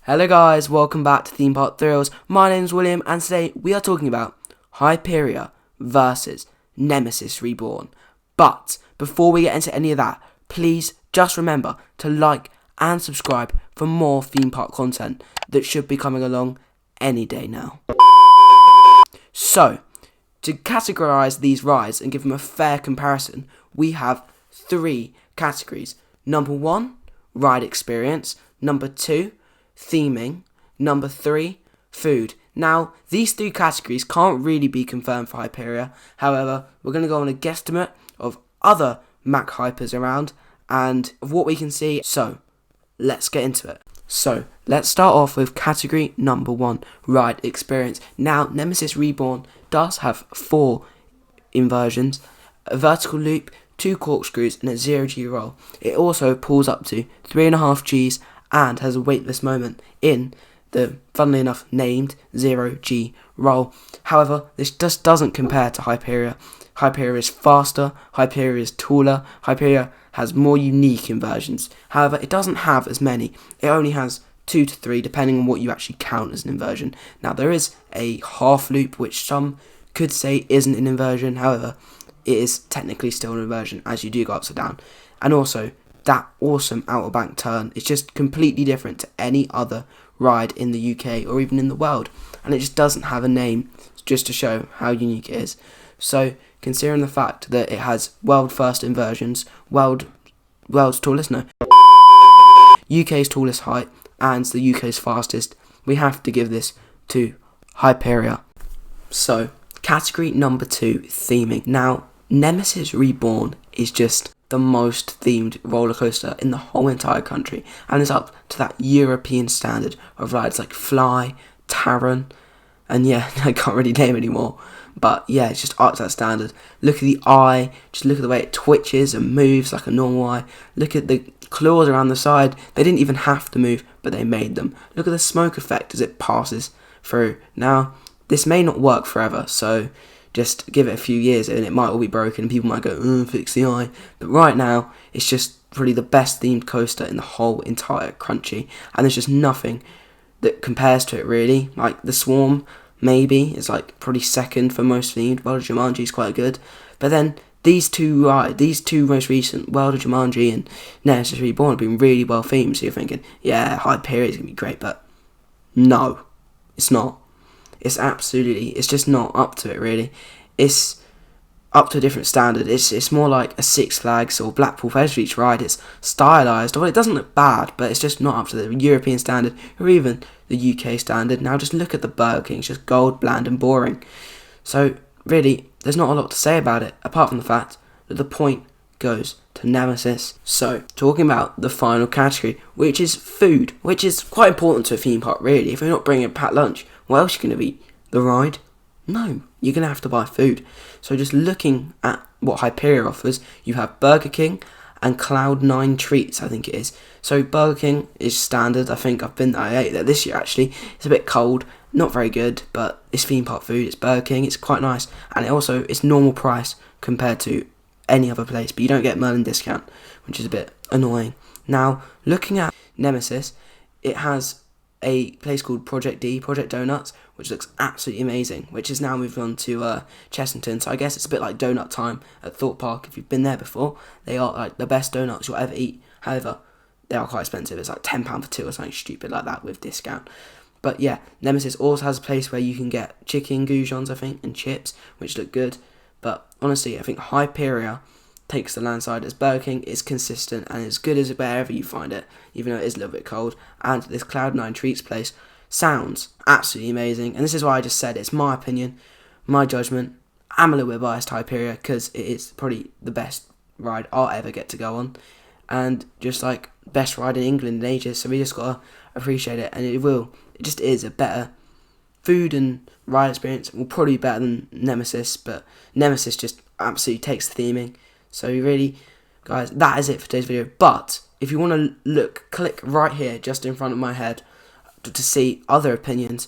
Hello guys, welcome back to Theme Park Thrills. My name's William and today we are talking about Hyperia versus Nemesis Reborn. But before we get into any of that, please just remember to like and subscribe for more theme park content that should be coming along any day now. So, to categorise these rides and give them a fair comparison, we have three categories. Number 1, ride experience. Number 2, theming. Number 3, food. Now, these three categories can't really be confirmed for Hyperia. However, we're going to go on a guesstimate of other Mac Hypers around and of what we can see. So, let's get into it. So, let's start off with category number 1, ride experience. Now, Nemesis Reborn does have 4 inversions, a vertical loop, 2 corkscrews and a 0G roll. It also pulls up to 3.5Gs and has a weightless moment in the, funnily enough, named 0G roll. However, this just doesn't compare to Hyperia. Hyperia is faster, Hyperia is taller, Hyperia has more unique inversions. However, it doesn't have as many. It only has 2 to 3 depending on what you actually count as an inversion. Now, there is a half loop which some could say isn't an inversion. However, it is technically still an inversion as you do go upside down. And also, that awesome outer bank turn is just completely different to any other ride in the UK or even in the world. And it just doesn't have a name, just to show how unique it is. So, considering the fact that it has world first inversions, world's tallest, no, UK's tallest height, and the UK's fastest, we have to give this to Hyperia. So, category number 2, theming. Now, Nemesis Reborn is just the most themed roller coaster in the whole entire country, and is up to that European standard of rides like Fly, Taron, and yeah, I can't really name anymore. But yeah, it's just up to that standard. Look at the eye, just look at the way it twitches and moves like a normal eye. Look at the claws around the side. They didn't even have to move, but they made them. Look at the smoke effect as it passes through. Now, this may not work forever, so just give it a few years and it might all be broken and people might go, fix the eye. But right now, it's just probably the best themed coaster in the whole entire country. And there's just nothing that compares to it really. Like the Swarm, maybe, is like probably second for most themed. World of Jumanji is quite good. But then these two most recent, World of Jumanji and Nemesis Reborn, have been really well themed. So you're thinking, yeah, Hyperia is going to be great. But no, it's not. It's just not up to it really. It's up to a different standard. It's more like a Six Flags or Blackpool Pleasure Beach ride. It's stylised. Well, it doesn't look bad, but it's just not up to the European standard or even the UK standard. Now just look at the Burger King. It's just gold, bland and boring. So really, there's not a lot to say about it, apart from the fact that the point goes to Nemesis. So, talking about the final category, which is food, which is quite important to a theme park really. If you're not bringing a packed lunch, what else are you going to eat? The ride? No, you're going to have to buy food. So just looking at what Hyperia offers, you have Burger King and Cloud9 Treats, I think it is. So Burger King is standard. I ate there this year actually. It's a bit cold, not very good, but it's theme park food. It's Burger King, it's quite nice. And it's normal price compared to any other place, but you don't get Merlin discount, which is a bit annoying. Now, looking at Nemesis, it has a place called Project Donuts, which looks absolutely amazing, which is now moved on to Chessington. So I guess it's a bit like Donut Time at Thorpe Park. If you've been there before, they are like the best donuts you'll ever eat. However, they are quite expensive. It's like £10 for 2 or something stupid like that with discount. But yeah, Nemesis also has a place where you can get chicken goujons, I think, and chips, which look good. But honestly, I think Hyperia takes the landside as Burger King is consistent and as good as wherever you find it, even though it is a little bit cold. And this Cloud9 Treats place sounds absolutely amazing. And this is why I just said it's my opinion, my judgment. I'm a little bit biased to Hyperia because it is probably the best ride I'll ever get to go on. And just like best ride in England in ages. So we just got to appreciate it. And it just is a better food and ride experience. Will probably be better than Nemesis. But Nemesis just absolutely takes the theming. So really, guys, that is it for today's video. But if you want to click right here, just in front of my head, to see other opinions,